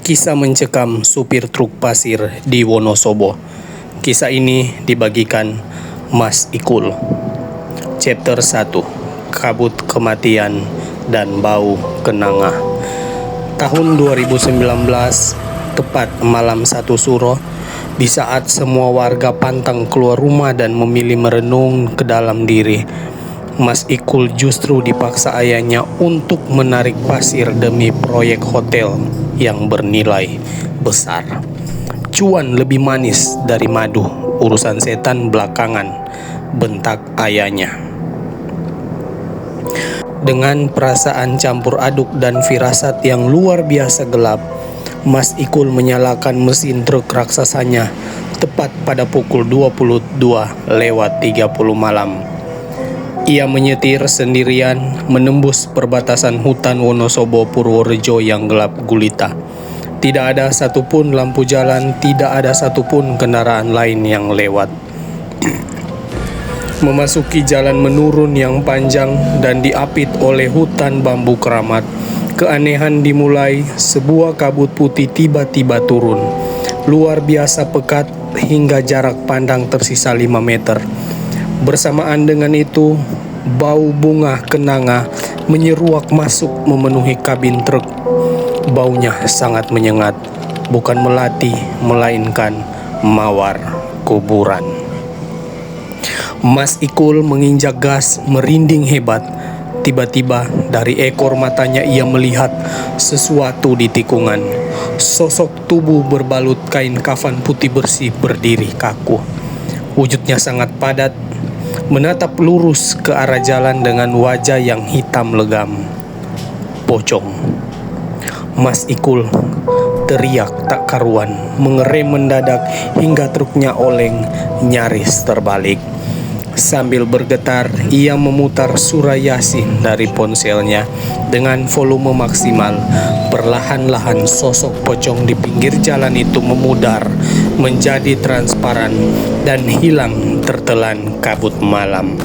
Kisah mencekam supir truk pasir di Wonosobo. Kisah ini dibagikan Mas Ikul. Chapter 1, Kabut Kematian dan Bau Kenanga. Tahun 2019, tepat malam 1 Suro, di saat semua warga pantang keluar rumah dan memilih merenung ke dalam diri, Mas Ikul justru dipaksa ayahnya untuk menarik pasir demi proyek hotel yang bernilai besar. Cuan lebih manis dari madu, urusan setan belakangan, bentak ayahnya. Dengan perasaan campur aduk dan firasat yang luar biasa gelap, Mas Ikul menyalakan mesin truk raksasanya tepat pada pukul 22:30 malam. Ia menyetir sendirian menembus perbatasan hutan Wonosobo Purworejo yang gelap gulita. Tidak ada satupun lampu jalan, tidak ada satupun kendaraan lain yang lewat. Memasuki jalan menurun yang panjang dan diapit oleh hutan bambu keramat, keanehan dimulai. Sebuah kabut putih tiba-tiba turun, luar biasa pekat hingga jarak pandang tersisa 5 meter. Bersamaan dengan itu, bau bunga kenanga menyeruak masuk memenuhi kabin truk. Baunya sangat menyengat, bukan melati melainkan mawar kuburan. Mas Ikul menginjak gas, merinding hebat. Tiba-tiba dari ekor matanya ia melihat sesuatu di tikungan. Sosok tubuh berbalut kain kafan putih bersih berdiri kaku. Wujudnya sangat padat, menatap lurus ke arah jalan dengan wajah yang hitam legam. Pocong. Mas Ikul teriak tak karuan, mengerem mendadak hingga truknya oleng, nyaris terbalik. Sambil bergetar, ia memutar surah Yasin dari ponselnya dengan volume maksimal. Perlahan-lahan sosok pocong di pinggir jalan itu memudar, menjadi transparan dan hilang tertelan kabut malam.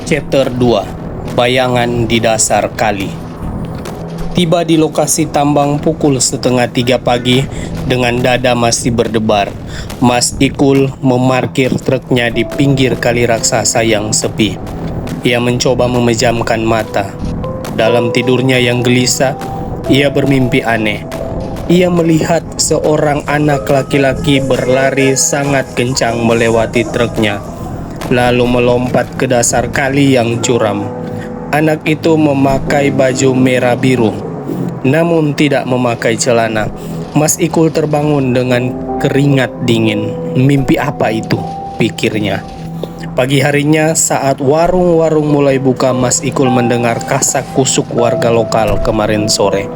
Chapter 2, Bayangan di Dasar Kali. Tiba di lokasi tambang pukul 2:30 pagi dengan dada masih berdebar. Mas Ikul memarkir truknya di pinggir kali raksasa yang sepi. Ia mencoba memejamkan mata. Dalam tidurnya yang gelisah, ia bermimpi aneh. Ia melihat seorang anak laki-laki berlari sangat kencang melewati truknya, lalu melompat ke dasar kali yang curam. Anak itu memakai baju merah biru, namun tidak memakai celana. Mas Ikul terbangun dengan keringat dingin. Mimpi apa itu? Pikirnya. Pagi harinya saat warung-warung mulai buka, Mas Ikul mendengar kasak kusuk warga lokal kemarin sore.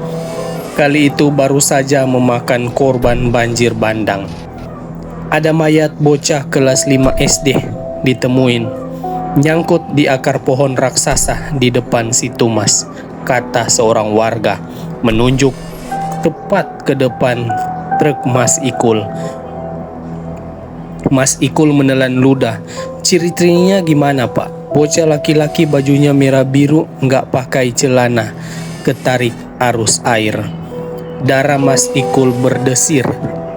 Kali itu baru saja memakan korban banjir bandang. Ada mayat bocah kelas 5 SD ditemuin, nyangkut di akar pohon raksasa di depan situ Mas, kata seorang warga, menunjuk tepat ke depan truk Mas Ikul. Mas Ikul menelan ludah. Ciri-cirinya gimana, Pak? Bocah laki-laki bajunya merah biru, nggak pakai celana, ketarik arus air. Darah Mas Ikul berdesir.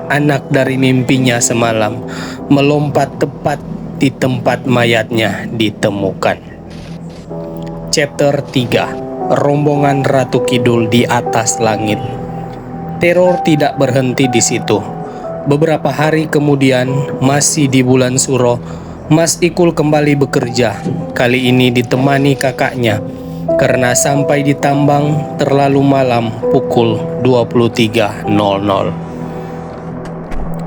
Anak dari mimpinya semalam melompat tepat di tempat mayatnya ditemukan. Chapter 3, Rombongan Ratu Kidul di atas langit. Teror tidak berhenti di situ. Beberapa hari kemudian, masih di bulan Suro, Mas Ikul kembali bekerja. Kali ini ditemani kakaknya, karena sampai di tambang terlalu malam pukul 23:00.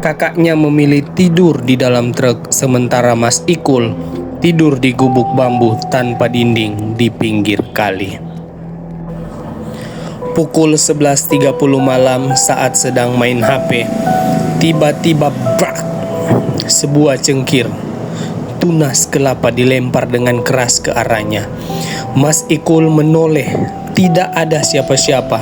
Kakaknya memilih tidur di dalam truk, sementara Mas Ikul tidur di gubuk bambu tanpa dinding di pinggir kali. Pukul 11:30 malam saat sedang main HP, tiba-tiba brak, sebuah cengkir tunas kelapa dilempar dengan keras ke arahnya. Mas Ikul menoleh. Tidak ada siapa-siapa,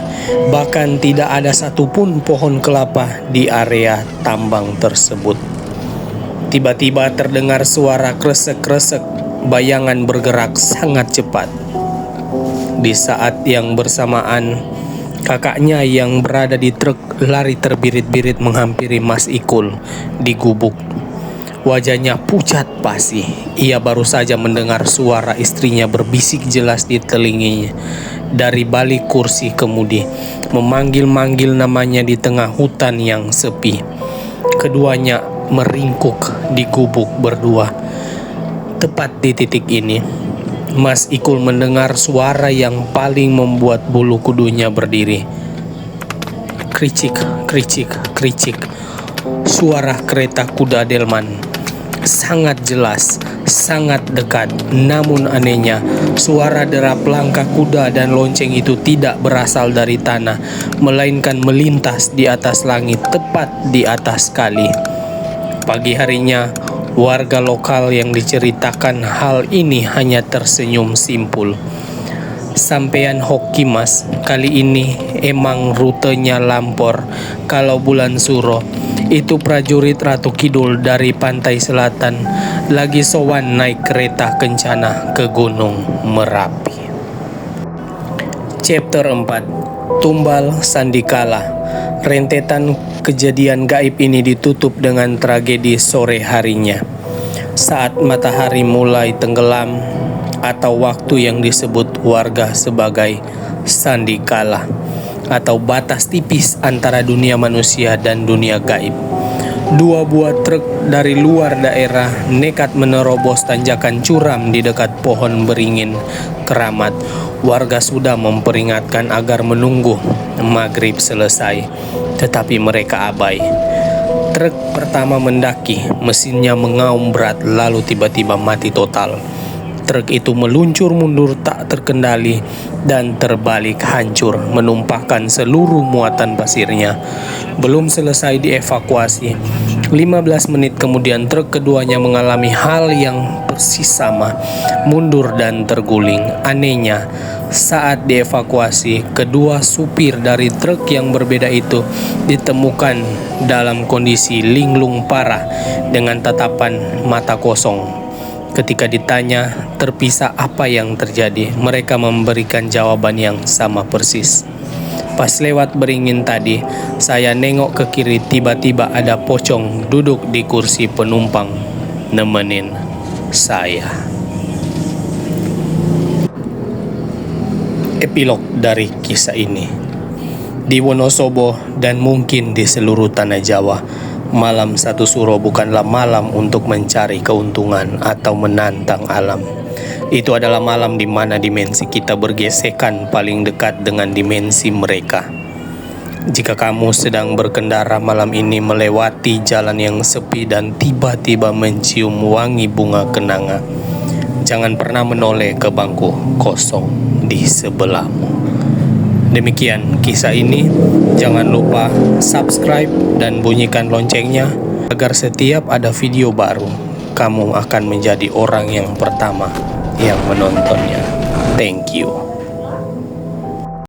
bahkan tidak ada satupun pohon kelapa di area tambang tersebut. Tiba-tiba terdengar suara kresek-kresek bayangan bergerak sangat cepat. Di saat yang bersamaan, kakaknya yang berada di truk lari terbirit-birit menghampiri Mas Ikul di gubuk. Wajahnya pucat pasi. Ia baru saja mendengar suara istrinya berbisik jelas di telinganya dari balik kursi kemudi, memanggil-manggil namanya di tengah hutan yang sepi. Keduanya meringkuk di gubuk berdua. Tepat di titik ini, Mas Ikul mendengar suara yang paling membuat bulu kudunya berdiri. Kricik, kricik, kricik. Suara kereta kuda delman. Sangat jelas, sangat dekat. Namun anehnya, suara derap langkah kuda dan lonceng itu tidak berasal dari tanah, melainkan melintas di atas langit, tepat di atas kali. Pagi harinya, warga lokal yang diceritakan hal ini hanya tersenyum simpul. Sampean hoki mas, kali ini emang rutenya lampor. Kalau bulan suro, itu prajurit Ratu Kidul dari pantai selatan lagi sowan naik kereta kencana ke Gunung Merapi. Chapter 4, Tumbal Sandikala. Rentetan kejadian gaib ini ditutup dengan tragedi sore harinya. Saat matahari mulai tenggelam, atau waktu yang disebut warga sebagai sandikala, atau batas tipis antara dunia manusia dan dunia gaib. Dua buah truk dari luar daerah nekat menerobos tanjakan curam di dekat pohon beringin keramat. Warga sudah memperingatkan agar menunggu maghrib selesai, tetapi mereka abai. Truk pertama mendaki, mesinnya mengaum berat lalu tiba-tiba mati total. Truk itu meluncur mundur tak terkendali dan terbalik hancur, menumpahkan seluruh muatan pasirnya. Belum selesai dievakuasi, 15 menit kemudian truk keduanya mengalami hal yang persis sama, mundur dan terguling. Anehnya, saat dievakuasi, kedua supir dari truk yang berbeda itu ditemukan dalam kondisi linglung parah dengan tatapan mata kosong. Ketika ditanya terpisah apa yang terjadi, mereka memberikan jawaban yang sama persis. Pas lewat beringin tadi, saya nengok ke kiri, tiba-tiba ada pocong duduk di kursi penumpang nemenin saya. Epilog dari kisah ini. Di Wonosobo dan mungkin di seluruh tanah Jawa, malam satu suro bukanlah malam untuk mencari keuntungan atau menantang alam. Itu adalah malam di mana dimensi kita bergesekan paling dekat dengan dimensi mereka. Jika kamu sedang berkendara malam ini melewati jalan yang sepi dan tiba-tiba mencium wangi bunga kenanga, jangan pernah menoleh ke bangku kosong di sebelahmu. Demikian kisah ini. Jangan lupa subscribe dan bunyikan loncengnya agar setiap ada video baru, kamu akan menjadi orang yang pertama yang menontonnya. Thank you.